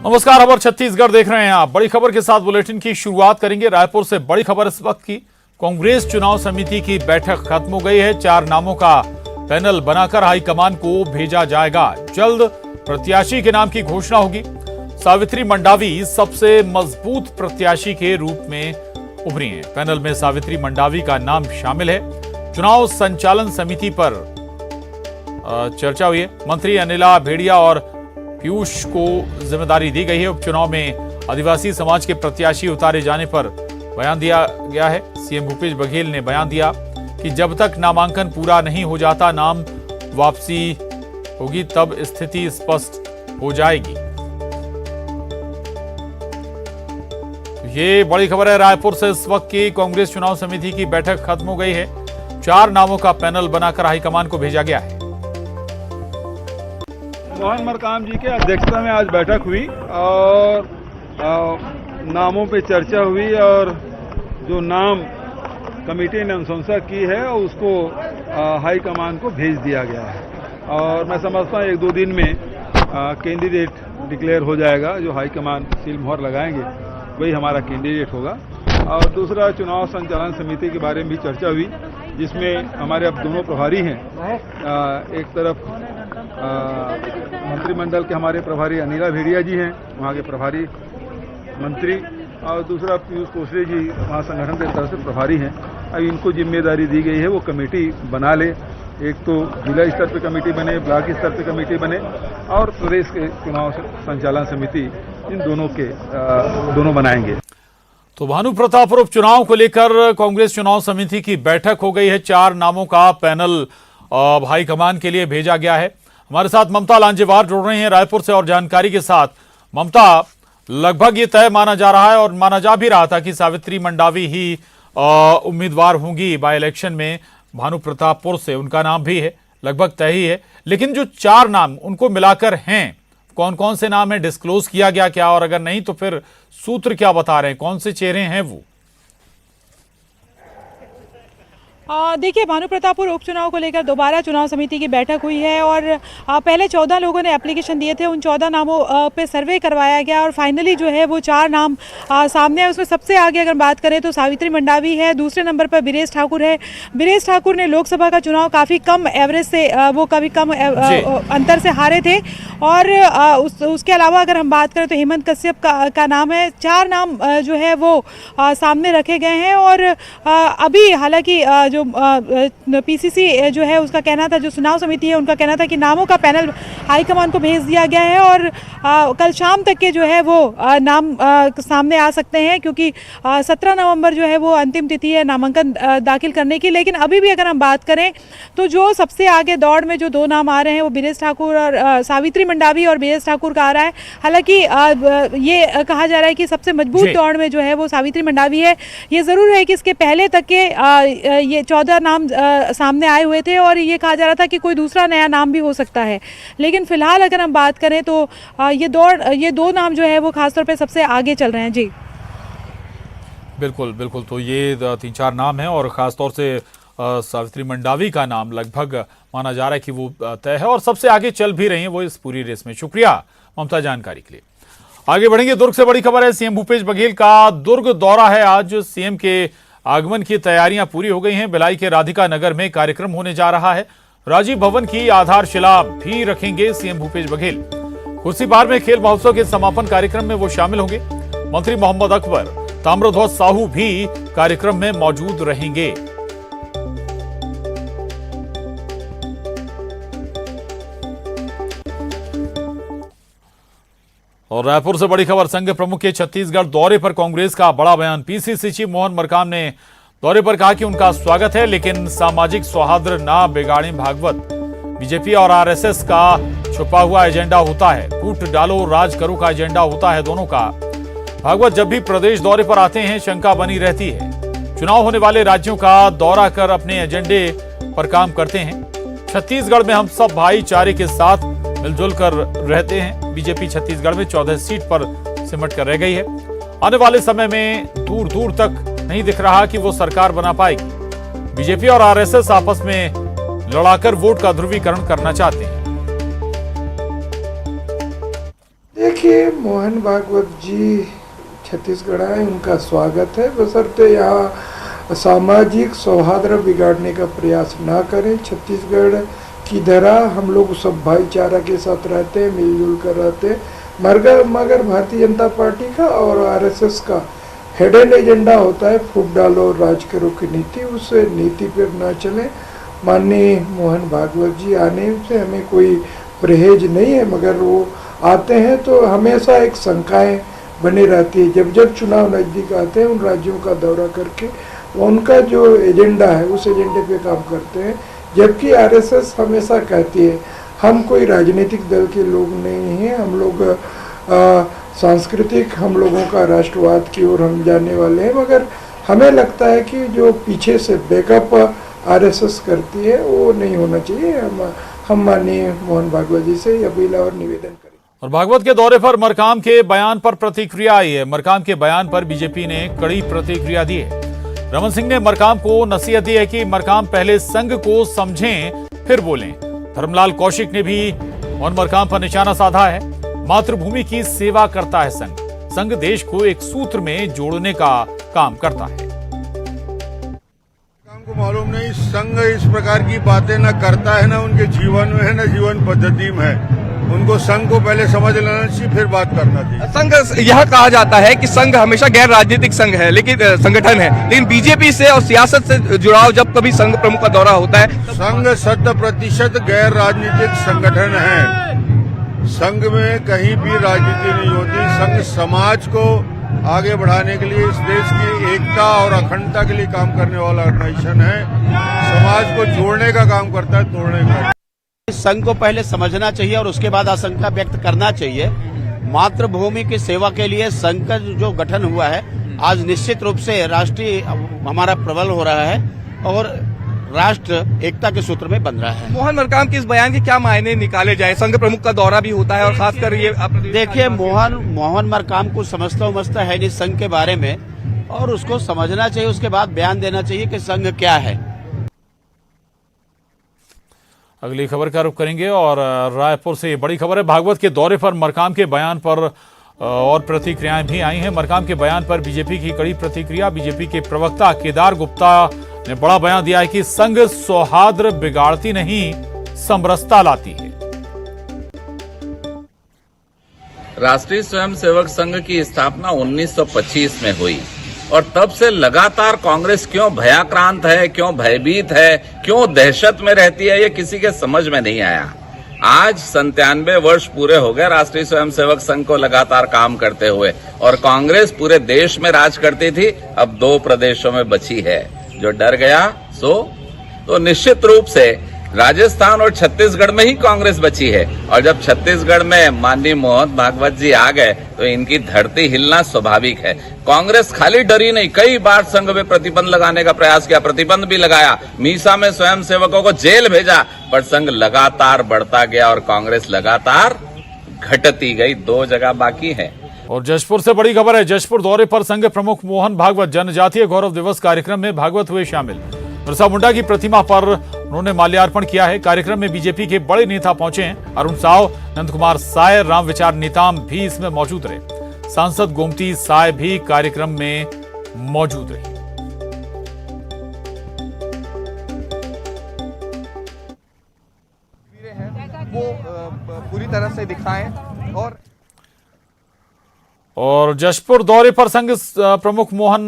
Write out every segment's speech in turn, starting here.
नमस्कार, खबर छत्तीसगढ़ देख रहे हैं आप। बड़ी खबर के साथ बुलेटिन की शुरुआत करेंगे। रायपुर से बड़ी खबर इस वक्त की। कांग्रेस चुनाव समिति की बैठक खत्म हो गई है। 4 नामों का पैनल बनाकर हाईकमान को भेजा जाएगा। जल्द प्रत्याशी के नाम की घोषणा होगी। सावित्री मंडावी सबसे मजबूत प्रत्याशी के रूप में उभरी हैं। पैनल में सावित्री मंडावी का नाम शामिल है। चुनाव संचालन समिति पर चर्चा हुई है। मंत्री अनिला भेड़िया और पीयूष को जिम्मेदारी दी गई है। उपचुनाव में आदिवासी समाज के प्रत्याशी उतारे जाने पर बयान दिया गया है। सीएम भूपेश बघेल ने बयान दिया कि जब तक नामांकन पूरा नहीं हो जाता, नाम वापसी होगी, तब स्थिति स्पष्ट हो जाएगी। ये बड़ी खबर है रायपुर से इस वक्त की। कांग्रेस चुनाव समिति की बैठक खत्म हो गई है। 4 नामों का पैनल बनाकर हाईकमान को भेजा गया है। मोहन मरकाम जी के अध्यक्षता में आज बैठक हुई और नामों पे चर्चा हुई और जो नाम कमेटी ने अनुशंसा की है उसको हाईकमान को भेज दिया गया है। और मैं समझता हूँ 1-2 दिन में कैंडिडेट डिक्लेयर हो जाएगा। जो हाईकमान सील मोहर लगाएंगे वही हमारा कैंडिडेट होगा। और दूसरा, चुनाव संचालन समिति के बारे में भी चर्चा हुई, जिसमें हमारे अब दोनों प्रभारी हैं। एक तरफ मंत्रिमंडल के हमारे प्रभारी अनिला भेड़िया जी हैं, वहाँ के प्रभारी मंत्री, और दूसरा पीयूष कोसरे जी वहाँ संगठन के तरफ से प्रभारी हैं। अब इनको जिम्मेदारी दी गई है वो कमेटी बना ले। एक तो जिला स्तर पे कमेटी बने, ब्लॉक स्तर पे कमेटी बने और प्रदेश के चुनाव संचालन समिति इन दोनों बनाएंगे। तो भानु प्रतापपुर उपचुनाव को लेकर कांग्रेस चुनाव समिति की बैठक हो गई है। 4 नामों का पैनल हाईकमान के लिए भेजा गया है। हमारे साथ ममता लांजेवार जुड़ रही हैं रायपुर से और जानकारी के साथ। ममता, लगभग ये तय माना जा रहा है और माना जा भी रहा था कि सावित्री मंडावी ही उम्मीदवार होंगी बाय इलेक्शन में। भानु प्रतापपुर से उनका नाम भी है, लगभग तय ही है। लेकिन जो 4 नाम उनको मिलाकर हैं, कौन कौन से नाम है, डिस्क्लोज किया गया क्या? और अगर नहीं तो फिर सूत्र क्या बता रहे हैं, कौन से चेहरे हैं वो? देखिए, भानु प्रतापपुर उपचुनाव को लेकर दोबारा चुनाव समिति की बैठक हुई है और पहले 14 लोगों ने एप्लीकेशन दिए थे। उन 14 नामों पे सर्वे करवाया गया और फाइनली जो है वो 4 नाम सामने है। उसमें सबसे आगे अगर बात करें तो सावित्री मंडावी है, दूसरे नंबर पर बीरेश ठाकुर है। बीरेश ठाकुर ने लोकसभा का चुनाव काफ़ी कम एवरेज से वो काफ़ी कम अंतर से हारे थे। और उसके अलावा अगर हम बात करें तो हेमंत कश्यप का नाम है। 4 नाम जो है वो सामने रखे गए हैं और अभी हालांकि जो पीसीसी जो है उसका कहना था, जो चुनाव समिति है उनका कहना था कि नामों का पैनल हाईकमान को भेज दिया गया है और कल शाम तक के जो है वो नाम सामने आ सकते हैं, क्योंकि 17 नवंबर जो है वो अंतिम तिथि है नामांकन दाखिल करने की। लेकिन अभी भी अगर हम बात करें तो जो सबसे आगे दौड़ में जो 2 नाम आ रहे हैं वो बीरेश ठाकुर और सावित्री मंडावी और बीरेश ठाकुर का आ रहा है। हालांकि ये कहा जा रहा है कि सबसे मजबूत दौड़ में जो है वो सावित्री मंडावी है। ये ज़रूर है कि इसके पहले तक के ये 14 नाम सामने आए हुए थे और ये कहा जा रहा था कि कोई दूसरा नया नाम भी हो सकता है। लेकिन फिलहाल अगर हम बात करें तो ये 2 नाम जो है वो खासतौर पे सबसे आगे चल रहे हैं। जी बिल्कुल बिल्कुल। तो ये 3-4 नाम हैं और खासतौर से सावित्री मंडावी का नाम लगभग माना जा रहा है कि वो तय है और सबसे आगे चल भी रही हैं वो इस पूरी रेस में। शुक्रिया ममता जानकारी के लिए। आगे बढ़ेंगे। दुर्ग से बड़ी खबर है। सीएम भूपेश बघेल का दुर्ग दौरा है आज। सीएम के आगमन की तैयारियां पूरी हो गई हैं। भिलाई के राधिका नगर में कार्यक्रम होने जा रहा है। राजीव भवन की आधारशिला भी रखेंगे सीएम भूपेश बघेल। कुर्सीपार में खेल महोत्सव के समापन कार्यक्रम में वो शामिल होंगे। मंत्री मोहम्मद अकबर, ताम्रध्वज साहू भी कार्यक्रम में मौजूद रहेंगे। और रायपुर से बड़ी खबर। संघ प्रमुख के छत्तीसगढ़ दौरे पर कांग्रेस का बड़ा बयान। पीसीसी चीफ मोहन मरकाम ने दौरे पर कहा कि उनका स्वागत है, लेकिन सामाजिक सौहार्द ना बिगाड़ें भागवत। बीजेपी और आरएसएस का छुपा हुआ एजेंडा होता है, फूट डालो राज करो का एजेंडा होता है दोनों का। भागवत जब भी प्रदेश दौरे पर आते हैं शंका बनी रहती है। चुनाव होने वाले राज्यों का दौरा कर अपने एजेंडे पर काम करते हैं। छत्तीसगढ़ में हम सब भाईचारे के साथ मिलजुल कर रहते हैं। बीजेपी छत्तीसगढ़ में 14 सीट पर सिमट कर रह गई है। आने वाले समय में दूर दूर तक नहीं दिख रहा कि वो सरकार बना पाएगी। बीजेपी और आरएसएस आपस में लड़ाकर वोट का ध्रुवीकरण करना चाहते हैं। देखिए, मोहन भागवत जी छत्तीसगढ़ आए, उनका स्वागत है, बशर्ते यहाँ सामाजिक सौहार्द बिगाड़ने का प्रयास ना करें। छत्तीसगढ़ की धरा हम लोग सब भाईचारा के साथ रहते हैं, मिलजुल कर रहते हैं, मगर भारतीय जनता पार्टी का और आरएसएस का हिडन एजेंडा होता है फूट डालो और राज करो की नीति, उस नीति पर ना चले। माननीय मोहन भागवत जी आने से हमें कोई परहेज नहीं है, मगर वो आते हैं तो हमेशा एक शंकाएं बनी रहती है। जब जब चुनाव नज़दीक आते हैं उन राज्यों का दौरा करके उनका जो एजेंडा है उस एजेंडे पे काम करते हैं, जबकि आरएसएस हमेशा कहती है हम कोई राजनीतिक दल के लोग नहीं हैं, हम लोग सांस्कृतिक, हम लोगों का राष्ट्रवाद की ओर हम जाने वाले हैं। मगर हमें लगता है कि जो पीछे से बैकअप आरएसएस करती है वो नहीं होना चाहिए। हम माननीय मोहन भागवत जी से अपील और निवेदन करें। और भागवत के दौरे पर मरकाम के बयान पर प्रतिक्रिया आई है। मरकाम के बयान पर बीजेपी ने कड़ी प्रतिक्रिया दी है। रमन सिंह ने मरकाम को नसीहत दी है कि मरकाम पहले संघ को समझें फिर बोलें। धर्मलाल कौशिक ने भी और मरकाम पर निशाना साधा है। मातृभूमि की सेवा करता है संघ, संघ देश को एक सूत्र में जोड़ने का काम करता है। को मालूम नहीं, संघ इस प्रकार की बातें न करता है, न उनके जीवन में है, न जीवन पद्धति में है। उनको संघ को पहले समझ लेना चाहिए, फिर बात करना चाहिए। संघ, यह कहा जाता है कि संघ हमेशा गैर राजनीतिक संघ है, लेकिन संगठन है, लेकिन बीजेपी से और सियासत से जुड़ाव जब कभी संघ प्रमुख का दौरा होता है। संघ 100% गैर राजनीतिक संगठन है। संघ में कहीं भी राजनीति नहीं होती। संघ समाज को आगे बढ़ाने के लिए, इस देश की एकता और अखंडता के लिए काम करने वाला ऑर्गेनाइजेशन है। समाज को जोड़ने का काम करता है, तोड़ने का। संघ को पहले समझना चाहिए और उसके बाद आशंका व्यक्त करना चाहिए। मातृभूमि की सेवा के लिए संघ का जो गठन हुआ है आज निश्चित रूप से राष्ट्रीय हमारा प्रबल हो रहा है और राष्ट्र एकता के सूत्र में बन रहा है। मोहन मरकाम के इस बयान के क्या मायने निकाले जाए? संघ प्रमुख का दौरा भी होता है और खासकर ये देखिए, मोहन मरकाम को समझता है नहीं संघ के बारे में, और उसको समझना चाहिए, उसके बाद बयान देना चाहिए कि संघ क्या है। अगली खबर का रुख करेंगे और रायपुर से ये बड़ी खबर है। भागवत के दौरे पर मरकाम के बयान पर और प्रतिक्रियाएं भी आई हैं। मरकाम के बयान पर बीजेपी की कड़ी प्रतिक्रिया। बीजेपी के प्रवक्ता केदार गुप्ता ने बड़ा बयान दिया है कि संघ सौहार्द बिगाड़ती नहीं, समरसता लाती है। राष्ट्रीय स्वयंसेवक संघ की स्थापना 1925 में हुई और तब से लगातार कांग्रेस क्यों भयाक्रांत है, क्यों भयभीत है, क्यों दहशत में रहती है, ये किसी के समझ में नहीं आया। आज 97 वर्ष पूरे हो गए राष्ट्रीय स्वयंसेवक संघ को लगातार काम करते हुए, और कांग्रेस पूरे देश में राज करती थी, अब 2 प्रदेशों में बची है। जो डर गया तो निश्चित रूप से राजस्थान और छत्तीसगढ़ में ही कांग्रेस बची है, और जब छत्तीसगढ़ में माननीय मोहन भागवत जी आ गए तो इनकी धरती हिलना स्वाभाविक है। कांग्रेस खाली डरी नहीं, कई बार संघ में प्रतिबंध लगाने का प्रयास किया, प्रतिबंध भी लगाया, मीसा में स्वयंसेवकों को जेल भेजा, पर संघ लगातार बढ़ता गया और कांग्रेस लगातार घटती गई। 2 जगह बाकी है। और जशपुर से बड़ी खबर है। जशपुर दौरे पर संघ प्रमुख मोहन भागवत जनजातीय गौरव दिवस कार्यक्रम में भागवत हुए शामिल। बिरसा मुंडा की प्रतिमा पर उन्होंने माल्यार्पण किया है। कार्यक्रम में बीजेपी के बड़े नेता पहुंचे हैं। अरुण साव, नंदकुमार साय, राम विचार नेताम भी इसमें मौजूद रहे। सांसद गोमती साय भी कार्यक्रम में मौजूद रहे। वो पूरी तरह से दिखाएं। और जशपुर दौरे पर संघ प्रमुख मोहन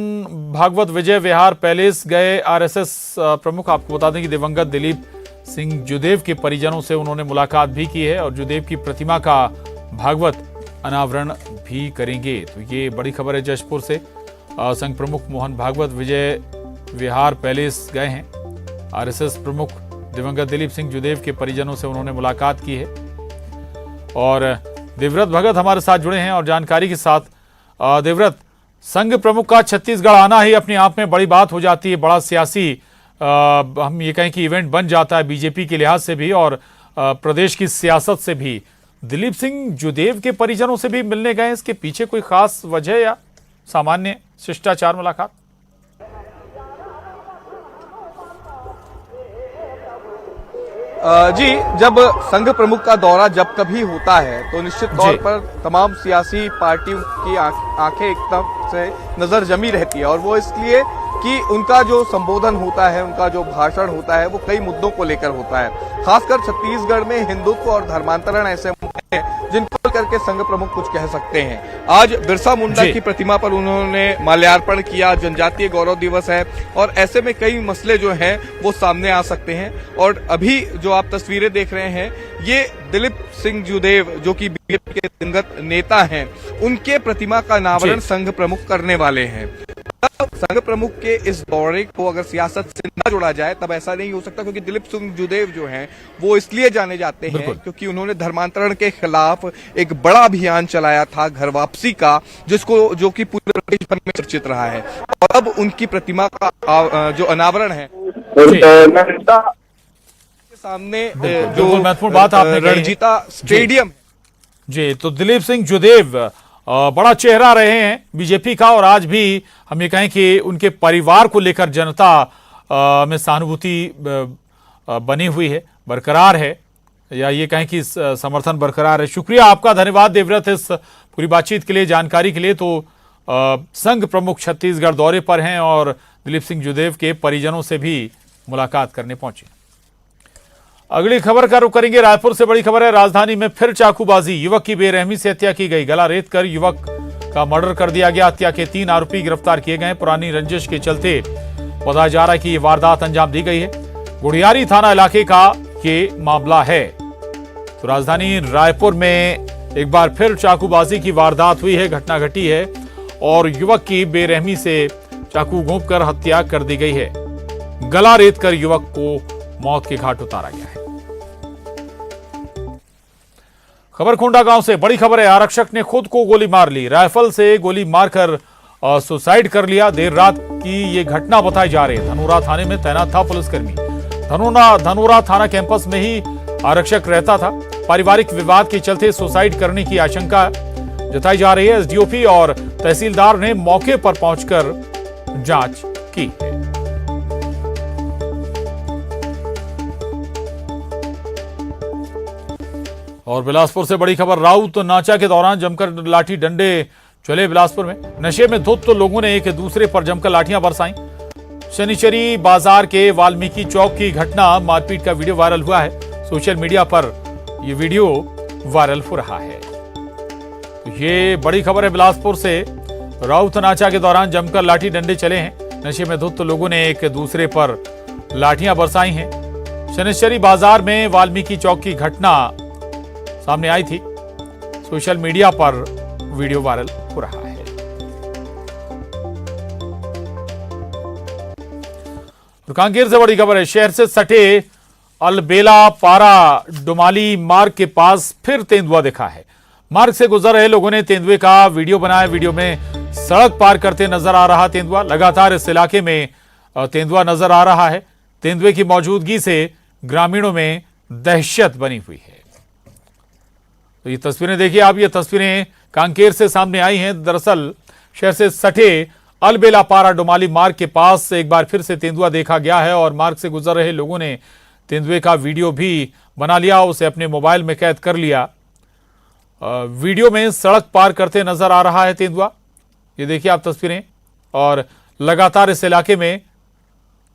भागवत विजय विहार पैलेस गए। आरएसएस प्रमुख, आपको बता दें कि दिवंगत दिलीप सिंह जुदेव के परिजनों से उन्होंने मुलाकात भी की है और जुदेव की प्रतिमा का भागवत अनावरण भी करेंगे। तो ये बड़ी खबर है जशपुर से। संघ प्रमुख मोहन भागवत विजय विहार पैलेस गए हैं। आरएसएस प्रमुख दिवंगत दिलीप सिंह जुदेव के परिजनों से उन्होंने मुलाकात की है। और देवव्रत भगत हमारे साथ जुड़े हैं और जानकारी के साथ। देवव्रत, संघ प्रमुख का छत्तीसगढ़ आना ही अपने आप में बड़ी बात हो जाती है, बड़ा सियासी हम ये कहें कि इवेंट बन जाता है बीजेपी के लिहाज से भी और प्रदेश की सियासत से भी। दिलीप सिंह जुदेव के परिजनों से भी मिलने गए, इसके पीछे कोई खास वजह या सामान्य शिष्टाचार मुलाकात? जी, जब संघ प्रमुख का दौरा जब कभी होता है तो निश्चित तौर पर तमाम सियासी पार्टियों की आंखें एकदम से नजर जमी रहती है, और वो इसलिए कि उनका जो संबोधन होता है, उनका जो भाषण होता है, वो कई मुद्दों को लेकर होता है। खासकर छत्तीसगढ़ में हिंदुत्व और धर्मांतरण ऐसे मुद्दे हैं जिनको लेकर के संघ प्रमुख कुछ कह सकते हैं। आज बिरसा मुंडा की प्रतिमा पर उन्होंने माल्यार्पण किया, जनजातीय गौरव दिवस है, और ऐसे में कई मसले जो हैं वो सामने आ सकते हैं। और अभी जो आप तस्वीरें देख रहे हैं, ये दिलीप सिंह जुदेव जो कि बीजेपी के दिवंगत नेता हैं, उनके प्रतिमा का अनावरण संघ प्रमुख करने वाले हैं। तब संघ प्रमुख के इस दौरे को अगर सियासत से न जोड़ा जाए तब ऐसा नहीं हो सकता, क्योंकि दिलीप सिंह जुदेव जो हैं वो इसलिए जाने जाते हैं क्योंकि उन्होंने धर्मांतरण के खिलाफ एक बड़ा अभियान चलाया था, घर वापसी का, जो कि पूरे प्रदेश भर में चर्चित रहा है। और अब उनकी प्रतिमा का जो अनावरण है सामने जो महत्वपूर्ण बात आपने रणजीता स्टेडियम। जी, तो दिलीप सिंह जुदेव बड़ा चेहरा रहे हैं बीजेपी का, और आज भी हम ये कहें कि उनके परिवार को लेकर जनता में सहानुभूति बनी हुई है, बरकरार है, या ये कहें कि समर्थन बरकरार है। शुक्रिया आपका, धन्यवाद देवव्रत इस पूरी बातचीत के लिए, जानकारी के लिए। तो संघ प्रमुख छत्तीसगढ़ दौरे पर हैं और दिलीप सिंह जुदेव के परिजनों से भी मुलाकात करने पहुंचे। अगली खबर का रुख करेंगे, रायपुर से बड़ी खबर है। राजधानी में फिर चाकूबाजी, युवक की बेरहमी से हत्या की गई, गला रेत कर युवक का मर्डर कर दिया गया। हत्या के 3 आरोपी गिरफ्तार किए गए। पुरानी रंजिश के चलते बताया जा रहा है कि यह वारदात अंजाम दी गई है। गुड़ियारी थाना इलाके का ये मामला है। तो राजधानी रायपुर में एक बार फिर चाकूबाजी की वारदात हुई है, घटना घटी है, और युवक की बेरहमी से चाकू घोंपकर हत्या कर दी गई है। गला रेत कर युवक को मौत के घाट उतारा गया है। खबर कोंडा गांव से बड़ी खबर है, आरक्षक ने खुद को गोली मार ली, राइफल से गोली मारकर सुसाइड कर लिया। देर रात की ये घटना बताई जा रही है। धनोरा थाने में तैनात था पुलिसकर्मी। धनोरा थाना कैंपस में ही आरक्षक रहता था। पारिवारिक विवाद के चलते सुसाइड करने की आशंका जताई जा रही है। एसडीओपी और तहसीलदार ने मौके पर पहुंचकर जांच की है। और बिलासपुर से बड़ी खबर, राउत नाचा के दौरान जमकर लाठी डंडे चले बिलासपुर में। नशे में धुत तो लोगों ने एक दूसरे पर जमकर लाठियां बरसाई। शनिचरी बाजार के वाल्मीकि चौक की घटना, मारपीट का वीडियो वायरल हुआ है। सोशल मीडिया पर यह वीडियो वायरल हो रहा है। ये बड़ी खबर है बिलासपुर से। राउत नाचा के दौरान जमकर लाठी डंडे चले हैं। नशे में धुत तो लोगों ने एक दूसरे पर लाठियां बरसाई हैं। शनिचरी बाजार में वाल्मीकि चौक की घटना सामने आई थी। सोशल मीडिया पर वीडियो वायरल हो रहा है। कांकेर से बड़ी खबर है, शहर से सटे अलबेला पारा डुमाली मार्ग के पास फिर तेंदुआ दिखा है। मार्ग से गुजर रहे लोगों ने तेंदुए का वीडियो बनाया। वीडियो में सड़क पार करते नजर आ रहा तेंदुआ। लगातार इस इलाके में तेंदुआ नजर आ रहा है। तेंदुए की मौजूदगी से ग्रामीणों में दहशत बनी हुई है। तो ये तस्वीरें देखिए आप, ये तस्वीरें कांकेर से सामने आई हैं। दरअसल शहर से सटे अलबेला पारा डुमाली मार्ग के पास एक बार फिर से तेंदुआ देखा गया है, और मार्ग से गुजर रहे लोगों ने तेंदुए का वीडियो भी बना लिया, उसे अपने मोबाइल में कैद कर लिया। वीडियो में सड़क पार करते नजर आ रहा है तेंदुआ। ये देखिए आप तस्वीरें, और लगातार इस इलाके में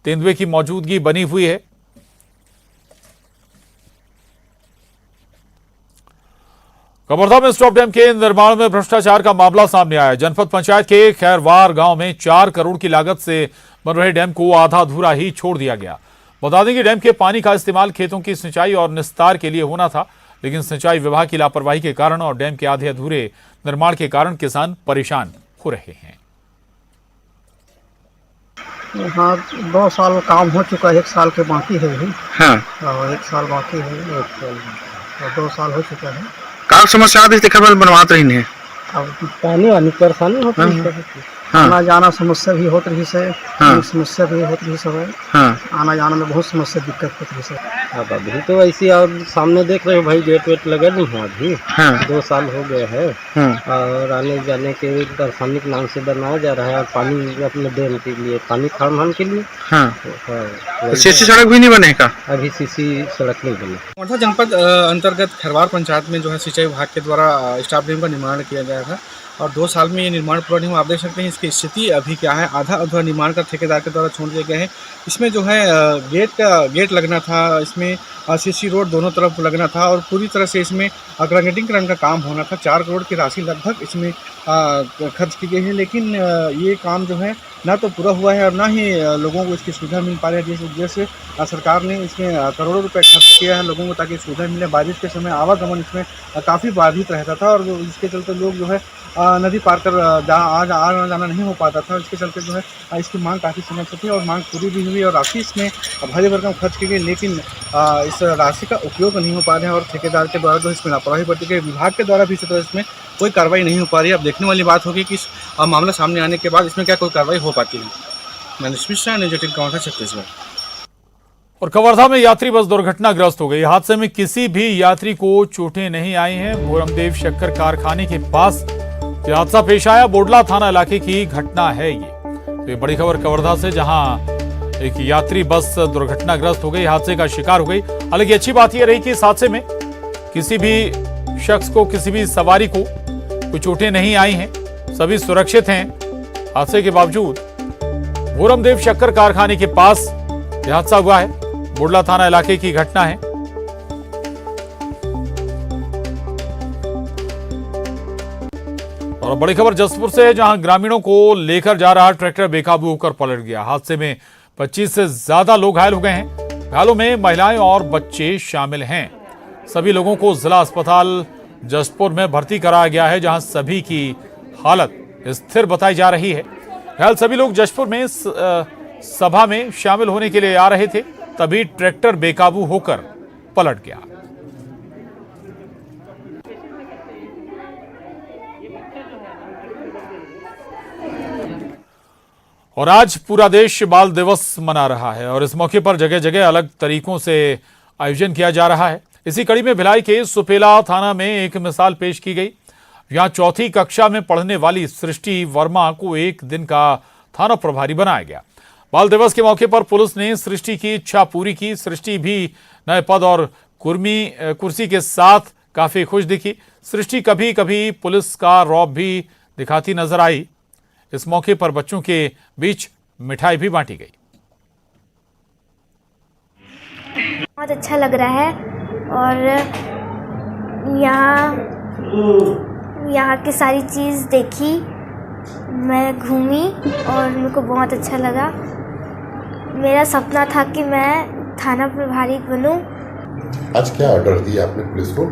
तेंदुए की मौजूदगी बनी हुई है। कवर्धा में स्टॉप डैम के निर्माण में भ्रष्टाचार का मामला सामने आया। जनपद पंचायत के खैरवार गांव में 4 करोड़ की लागत से बन रहे डैम को आधा अधूरा ही छोड़ दिया गया। बता दें कि डैम के पानी का इस्तेमाल खेतों की सिंचाई और निस्तार के लिए होना था, लेकिन सिंचाई विभाग की लापरवाही के कारण और डैम के आधे अधूरे निर्माण के कारण किसान परेशान हो रहे हैं। हाँ, 2 साल काम हो चुका है, 1 साल के बाकी है अभी। हाँ, 1 साल बाकी है, 2 साल हो चुका है। काल समस्या आदि खबर बनवाते रही है। अब पानी वानी परेशानी होती है। आना जाना समस्या भी होत रही से, समस्या भी होत रही सब, आना जाना में बहुत समस्या दिक्कत होत रही से। अब अभी तो ऐसी आप सामने देख रहे हो भाई, गेट वेट लगे नहीं है अभी, 2 साल हो गए हैं और आने जाने के परेशानी के नाम से बनाया जा रहा है। और पानी अपने देने के लिए, पानी खान के लिए सीसी सड़क भी नहीं बने का, अभी सीसी सड़क नहीं बनी। वर्धा जनपद अंतर्गत खरवार पंचायत में जो है सिंचाई विभाग के द्वारा स्टाफ डैम का निर्माण किया गया था और 2 साल में ये निर्माण पूरा नहीं हुआ। आप देख सकते हैं इसकी स्थिति अभी क्या है, आधा अधूरा निर्माण का ठेकेदार के द्वारा छोड़ दिया गया है। इसमें जो है गेट लगना था, इसमें सीसी रोड दोनों तरफ लगना था और पूरी तरह से इसमें ग्रेनेडिंग का काम होना था। 4 करोड़ की राशि लगभग इसमें खर्च की गई है, लेकिन ये काम जो है ना तो पूरा हुआ है और ना ही लोगों को इसकी सुविधा मिल पा रही है। जिस उद्देश्य से सरकार ने इसमें करोड़ों रुपए खर्च किया है लोगों को ताकि सुविधा मिले। बारिश के समय आवागमन इसमें काफ़ी बाधित रहता था और इसके चलते लोग जो है नदी पार कर आना जाना नहीं हो पाता था। इसके चलते जो है इसकी मांग काफ़ी समय से थी और मांग पूरी भी हुई और राशि इसमें भारी भरकम खर्च की गई, लेकिन इस राशि का उपयोग नहीं हो पा रहे हैं और ठेकेदार के द्वारा जो इसमें लापरवाही बरती गई। विभाग के द्वारा भी इसी तरह इसमें कोई कार्रवाई नहीं हो पा रही है। अब देखने वाली बात होगी कि इस मामला सामने आने के बाद इसमें क्या कोई कार्रवाई हो पाती है। मनीष मिश्रा, न्यूज़18 कवर्धा, छत्तीसगढ़। और कवर्धा में यात्री बस दुर्घटनाग्रस्त हो गई। हादसे में किसी भी यात्री को चोटें नहीं आई हैं। भोरमदेव शक्कर कारखाने के पास यह हादसा पेश आया। बोडला थाना इलाके की घटना है ये। तो ये बड़ी खबर कवर्धा से, जहां एक यात्री बस दुर्घटनाग्रस्त हो गई, हादसे का शिकार हो गई। हालांकि अच्छी बात यह रही कि इस हादसे में किसी भी शख्स को, किसी भी सवारी को कोई चोटें नहीं आई हैं, सभी सुरक्षित हैं। हादसे के बावजूद भोरमदेव शक्कर कारखाने के पास यह हादसा हुआ है। बोडला थाना इलाके की घटना है। और बड़ी खबर जसपुर से है, जहां ग्रामीणों को लेकर जा रहा ट्रैक्टर बेकाबू होकर पलट गया। हादसे में 25 से ज्यादा लोग घायल हो गए हैं। घायलों में महिलाएं और बच्चे शामिल हैं। सभी लोगों को जिला अस्पताल जसपुर में भर्ती कराया गया है, जहां सभी की हालत स्थिर बताई जा रही है। घायल सभी लोग जसपुर में सभा में शामिल होने के लिए आ रहे थे, तभी ट्रैक्टर बेकाबू होकर पलट गया। और आज पूरा देश बाल दिवस मना रहा है और इस मौके पर जगह जगह अलग तरीकों से आयोजन किया जा रहा है। इसी कड़ी में भिलाई के सुपेला थाना में एक मिसाल पेश की गई। यहां 4वीं कक्षा में पढ़ने वाली सृष्टि वर्मा को एक दिन का थाना प्रभारी बनाया गया। बाल दिवस के मौके पर पुलिस ने सृष्टि की इच्छा पूरी की। सृष्टि भी नए पद और कुर्सी के साथ काफी खुश दिखी। सृष्टि कभी कभी पुलिस का रौब भी दिखाती नजर आई। इस मौके पर बच्चों के बीच मिठाई भी बांटी गई। बहुत अच्छा लग रहा है और यहाँ की सारी चीज़ देखी, मैं घूमी और मेरे को बहुत अच्छा लगा। मेरा सपना था कि मैं थाना प्रभारी बनूं। आज क्या ऑर्डर दिया आपने पुलिस को?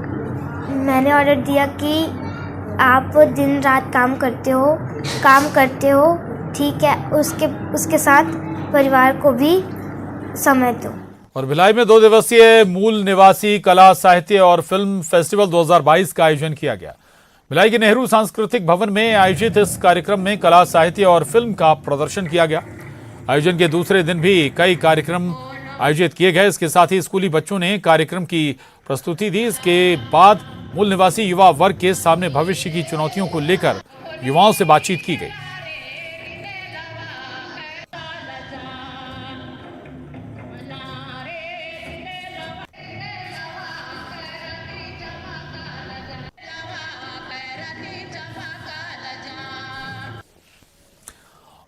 मैंने ऑर्डर दिया कि आप दिन रात काम करते हो, ठीक है, उसके साथ परिवार को भी समय दो। और भिलाई में 2 दिवसीय मूल निवासी कला, साहित्य और फिल्म फेस्टिवल 2022 का आयोजन किया गया। भिलाई के नेहरू सांस्कृतिक भवन में आयोजित इस कार्यक्रम में कला, साहित्य और फिल्म का प्रदर्शन किया गया। आयोजन के दूसरे दिन भी कई कार्यक्रम आयोजित किए गए। इसके साथ ही स्कूली बच्चों ने कार्यक्रम की प्रस्तुति दी। इसके बाद मूल निवासी युवा वर्ग के सामने भविष्य की चुनौतियों को लेकर युवाओं से बातचीत की गई।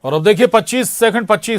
और अब देखिए 25 सेकंड 25